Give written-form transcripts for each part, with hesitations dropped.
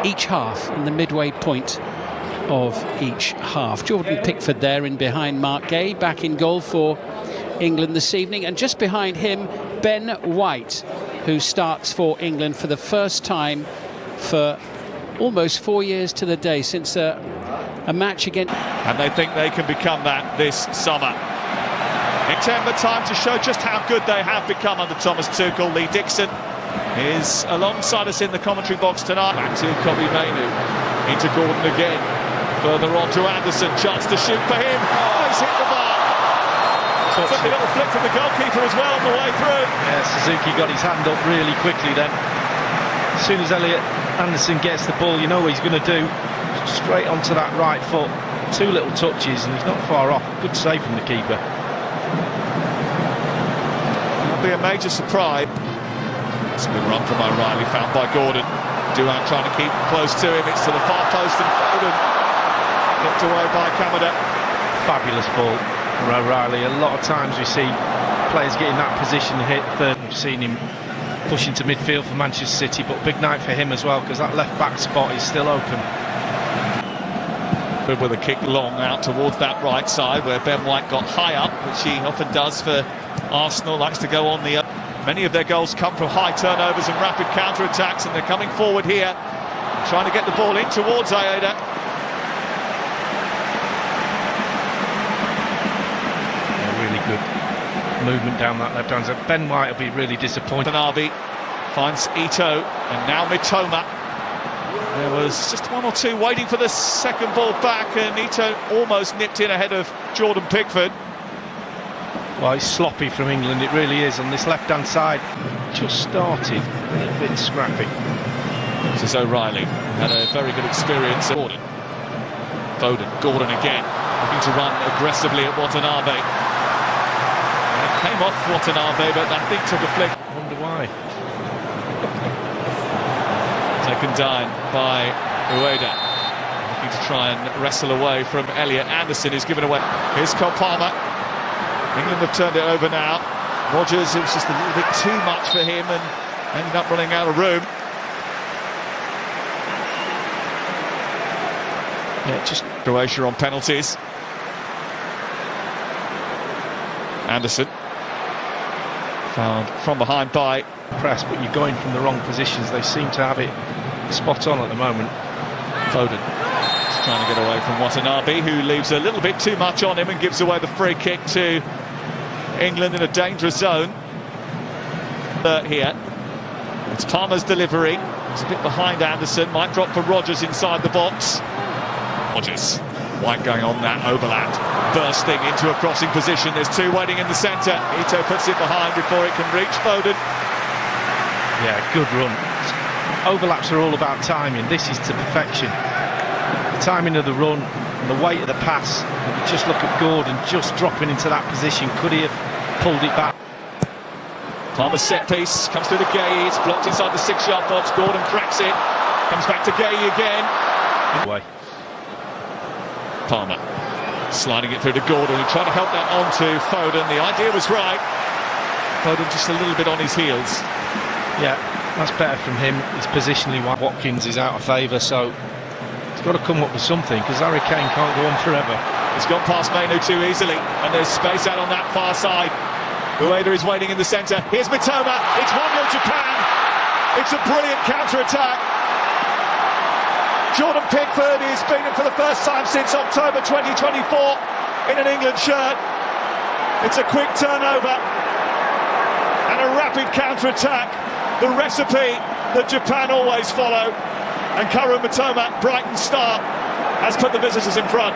each half, in the midway point of each half. Jordan Pickford there in behind Mark Gay, back in goal for England this evening, and just behind him Ben White, who starts for England for the first time for almost 4 years to the day since a match against... And they think they can become that this summer. In September, time to show just how good they have become under Thomas Tuchel. Lee Dixon is alongside us in the commentary box tonight. Back to Kobbie Mainoo, into Gordon again, further on to Anderson, chance to shoot for him. Oh, he's hit the bar. Took a little flick from the goalkeeper as well on the way through. Yeah, Suzuki got his hand up really quickly then. As soon as Elliot Anderson gets the ball, you know what he's going to do. Straight onto that right foot. 2 little touches and he's not far off. Good save from the keeper. It'll be a major surprise. It's a good run from O'Reilly, found by Gordon. Duran trying to keep close to him. It's to the far post and Foden knocked away by Kamada. Fabulous ball from O'Reilly. A lot of times we see players getting that position and hit third. We've seen him push into midfield for Manchester City, but big night for him as well because that left back spot is still open. With a kick long out towards that right side where Ben White got high up, which he often does for Arsenal, likes to go on the... Many of their goals come from high turnovers and rapid counter-attacks, and they're coming forward here, trying to get the ball in towards Aida. Really good movement down that left-hand side. Ben White will be really disappointed. Bernabei finds Ito, and now Mitoma. There was just 1 or 2 waiting for the second ball back, and Ito almost nipped in ahead of Jordan Pickford. Well, it's sloppy from England, it really is, on this left-hand side. Just started a little bit scrappy. This is O'Reilly, had a very good experience. Gordon, Gordon again, looking to run aggressively at Watanabe. And it came off Watanabe, but I think took a flick. I wonder why. Taken down by Ueda, looking to try and wrestle away from Elliot Anderson, who's given away. Here's Cole Palmer. England have turned it over now. Rodgers, it was just a little bit too much for him and ended up running out of room. Yeah, just Croatia on penalties. Anderson found from behind by Press, but you're going from the wrong positions. They seem to have it spot on at the moment. Foden just trying to get away from Watanabe, who leaves a little bit too much on him and gives away the free kick to England in a dangerous zone. Here it's Palmer's delivery. It's a bit behind Anderson, might drop for Rodgers inside the box. Rodgers, White going on that overlap, bursting into a crossing position. There's 2 waiting in the centre. Ito puts it behind before it can reach Foden. Yeah, good run. Overlaps are all about timing. This is to perfection. The timing of the run and the weight of the pass. You just look at Gordon just dropping into that position. Could he have pulled it back? Palmer's set piece comes through to Gay. It's blocked inside the 6-yard box. Gordon cracks it. Comes back to Gay again. Away. Palmer sliding it through to Gordon and trying to help that on to Foden. The idea was right. Foden just a little bit on his heels. Yeah, that's better from him. His positionally, Watkins is out of favour, so he's got to come up with something because Harry Kane can't go on forever. He's gone past Mainoo too easily, and there's space out on that far side. Ueda is waiting in the centre. Here's Mitoma. It's 1-0 Japan. It's a brilliant counter-attack. Jordan Pickford is beaten for the first time since October 2024 in an England shirt. It's a quick turnover and a rapid counter-attack. The recipe that Japan always follow, and Kaoru Mitoma, Brighton's star, has put the visitors in front.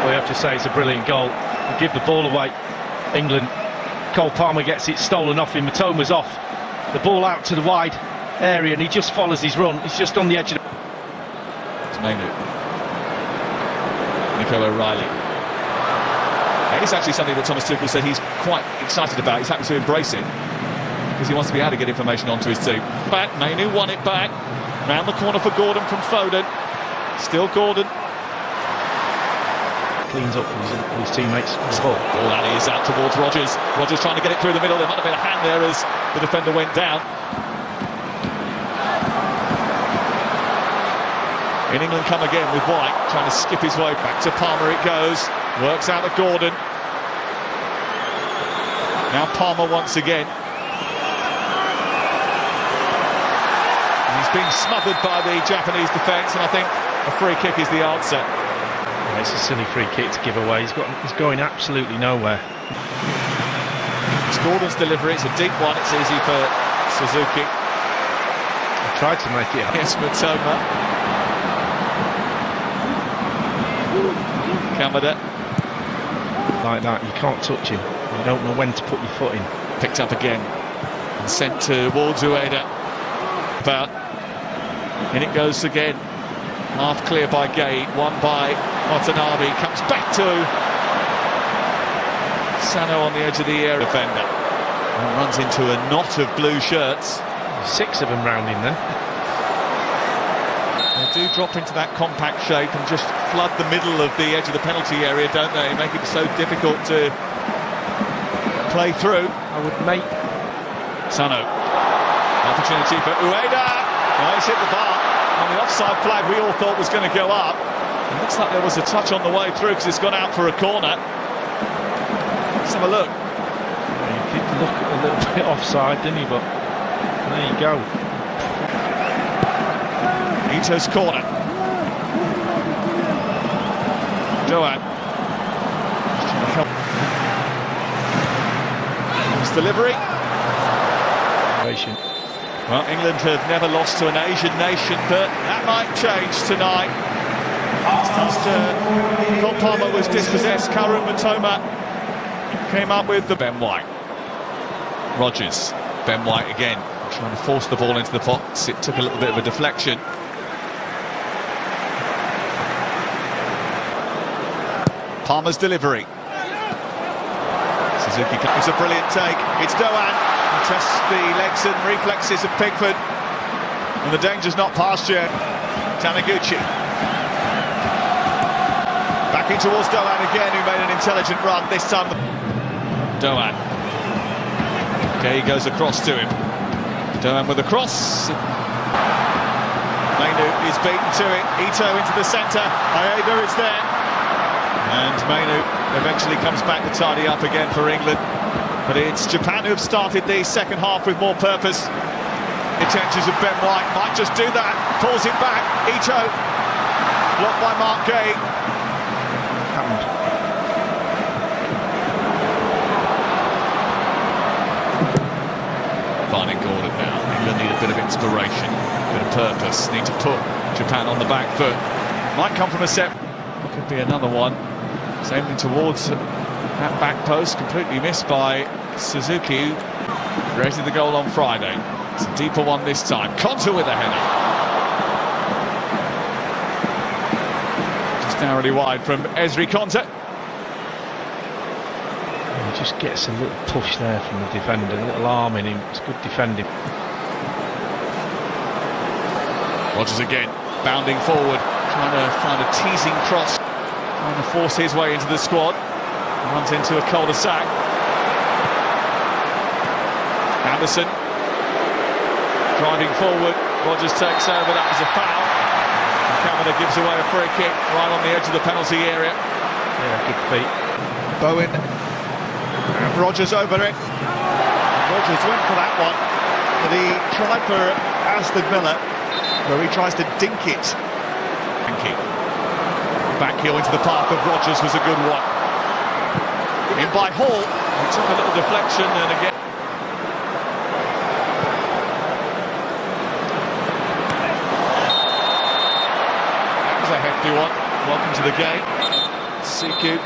Well, you have to say it's a brilliant goal. They give the ball away. England, Cole Palmer gets it stolen off him. Mitoma's off. The ball out to the wide area, and he just follows his run. He's just on the edge of the... It's Mainoo. Nico O'Reilly. It's actually something that Thomas Tuchel said he's quite excited about. He's happy to embrace it because he wants to be able to get information onto his team. Back, Mainoo won it back. Round the corner for Gordon from Foden. Still Gordon. Cleans up his teammates. Ball alley is out towards Rodgers. Rodgers trying to get it through the middle. There might have been a hand there as the defender went down. In England come again with White, trying to skip his way back to Palmer it goes, works out to Gordon. Now Palmer once again. And he's been smothered by the Japanese defence, and I think a free kick is the answer. Yeah, it's a silly free kick to give away. He's going absolutely nowhere. It's Gordon's delivery, it's a deep one, it's easy for Suzuki. I tried to make it up. Yes, Matoma. Kamada. Like that, you can't touch him. You don't know when to put your foot in. Picked up again and sent towards Ueda. But in it goes again. Half clear by Gay, one by Watanabe. Comes back to Sano on the edge of the area. Defender. And runs into a knot of blue shirts. 6 of them round in there. They do drop into that compact shape and just flood the middle of the edge of the penalty area, don't they? Make it so difficult to play through. I would make Sano. Opportunity for Ueda. Oh, he's hit the bar. On the offside flag we all thought was going to go up. It looks like there was a touch on the way through because it's gone out for a corner. Let's have a look. He did look a little bit offside, didn't he? But there you go. Ito's corner. Doan. His delivery. Well, England have never lost to an Asian nation, but that might change tonight. After Cole Palmer was dispossessed, Kaoru Matoma came up with the Ben White. Rogers, Ben White again, trying to force the ball into the box. It took a little bit of a deflection. Palmer's delivery. Suzuki, it's a brilliant take. It's Doan. Tests the legs and reflexes of Pickford, and the danger's not past yet. Taniguchi back in towards Doan again, who made an intelligent run this time. Doan. Okay, he goes across to him. Doan with a cross. Mainu is beaten to it. Ito into the centre. Aida is there, and Mainu eventually comes back to tidy up again for England. But it's Japan who have started the second half with more purpose. Intentions of Ben White might just do that. Pulls it back. Ito blocked by Mark Gay. Finding Gordon now. England need a bit of inspiration, a bit of purpose. Need to put Japan on the back foot. Might come from a set. Could be another one. It's aiming towards that back post, completely missed by Suzuki, who created the goal on Friday. It's a deeper one this time. Konta with a header. Just narrowly wide from Ezri Konta. He just gets a little push there from the defender, a little arm in him. It's good defending. Rogers again, bounding forward, trying to find a teasing cross, trying to force his way into the squad. Runs into a cul-de-sac. Anderson driving forward. Rogers takes over. That was a foul. Kamada gives away a free kick right on the edge of the penalty area. Yeah, good feet. Bowen and Rogers over it. Rogers went for that one, but he tried for Aston Villa, where he tries to dink it. Back heel into the path of Rogers was a good one. In by Hall, he took a little deflection and again. That was a hefty one. Welcome to the game. Siku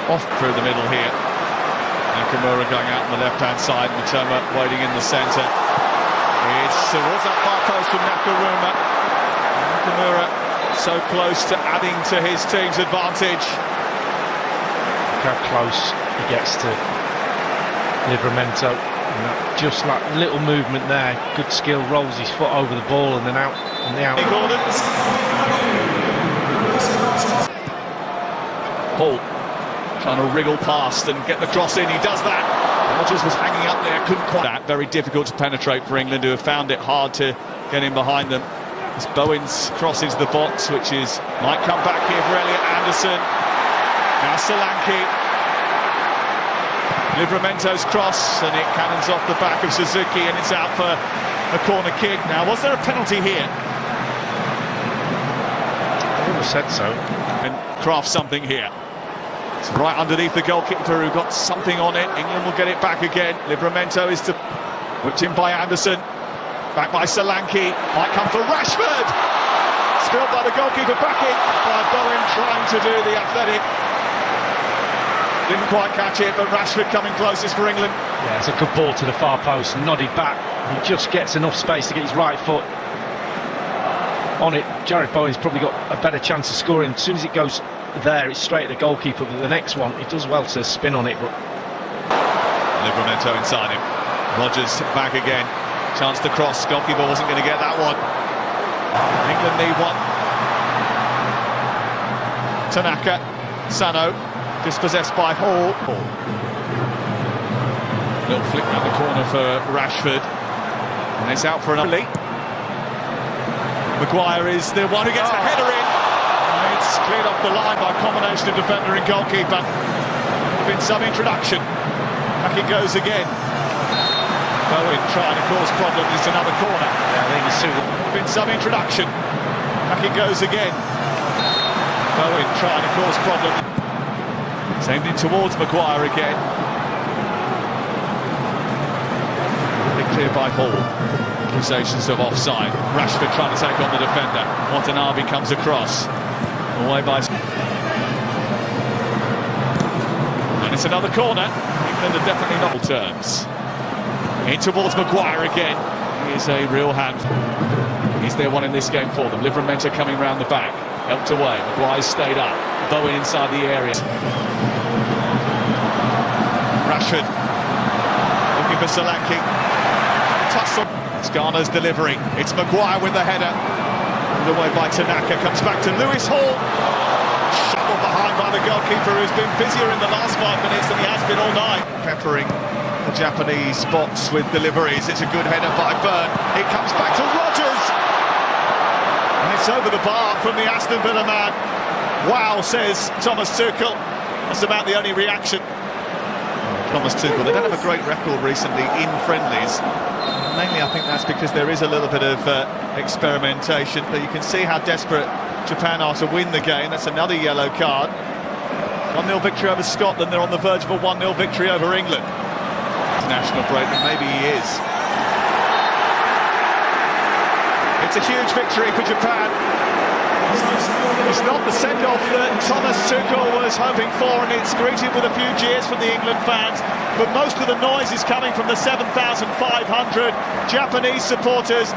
off through the middle here. Nakamura going out on the left-hand side. Matoma waiting in the centre. It's towards that far post from Nakamura. Nakamura so close to adding to his team's advantage. How close he gets to Livramento, and that, just like little movement there, good skill, rolls his foot over the ball and then out on the out. Hall trying to wriggle past and get the cross in. He does that. Rogers was hanging up there, couldn't quite. That very difficult to penetrate for England, who have found it hard to get in behind them. As Bowens crosses the box, which might come back here for Elliot Anderson. Now Solanke. Livramento's cross, and it cannons off the back of Suzuki, and it's out for a corner kick. Now, was there a penalty here? I would have said so. And craft something here. It's right underneath the goalkeeper, who got something on it. England will get it back again. Livramento is whipped in by Anderson. Back by Solanke. Might come for Rashford. Spilled by the goalkeeper, back in by Bowen, trying to do the athletic. Didn't quite catch it, but Rashford coming closest for England. Yeah, it's a good ball to the far post, nodded back. He just gets enough space to get his right foot on it. Jarrod Bowen's probably got a better chance of scoring. As soon as it goes there, it's straight at the goalkeeper, but the next one, he does well to spin on it. But Livramento inside him. Rodgers back again. Chance to cross. Goalkeeper wasn't going to get that one. England need one. Tanaka. Sano. Dispossessed by Hall. Little flick round the corner for Rashford. And it's out for another. Maguire is the one who gets the header in. And it's cleared off the line by a combination of defender and goalkeeper. Been some introduction. Back it goes again. Bowen trying to cause problems. It's another corner. yeah, I think it's Been some introduction. Back it goes again. Bowen trying to cause problems. Aimed in towards Maguire again. Big clear by Hall. Accusations of offside. Rashford trying to take on the defender. Watanabe comes across. Away by... And it's another corner. England are definitely not in terms. In towards Maguire again. He is a real handful. He's their one in this game for them. Livramento coming round the back. Helped away. Maguire's stayed up. Bowen inside the area. Rashford looking for Solanke. It's Garner's delivery. It's Maguire with the header. Pulled away by Tanaka. Comes back to Lewis Hall. Shuttled behind by the goalkeeper, who's been busier in the last 5 minutes than he has been all night. Peppering the Japanese box with deliveries. It's a good header by Byrne. It comes back to Rodgers. And it's over the bar from the Aston Villa man. Wow, says Thomas Tuchel. That's about the only reaction. Thomas Tuchel, they don't have a great record recently in friendlies. Mainly I think that's because there is a little bit of experimentation, but you can see how desperate Japan are to win the game. That's another yellow card. 1-0 victory over Scotland. They're on the verge of a 1-0 victory over England. National break, and maybe he is. It's a huge victory for Japan. It's not the send-off that Thomas Tuchel was hoping for, and it's greeted with a few jeers from the England fans, but most of the noise is coming from the 7,500 Japanese supporters.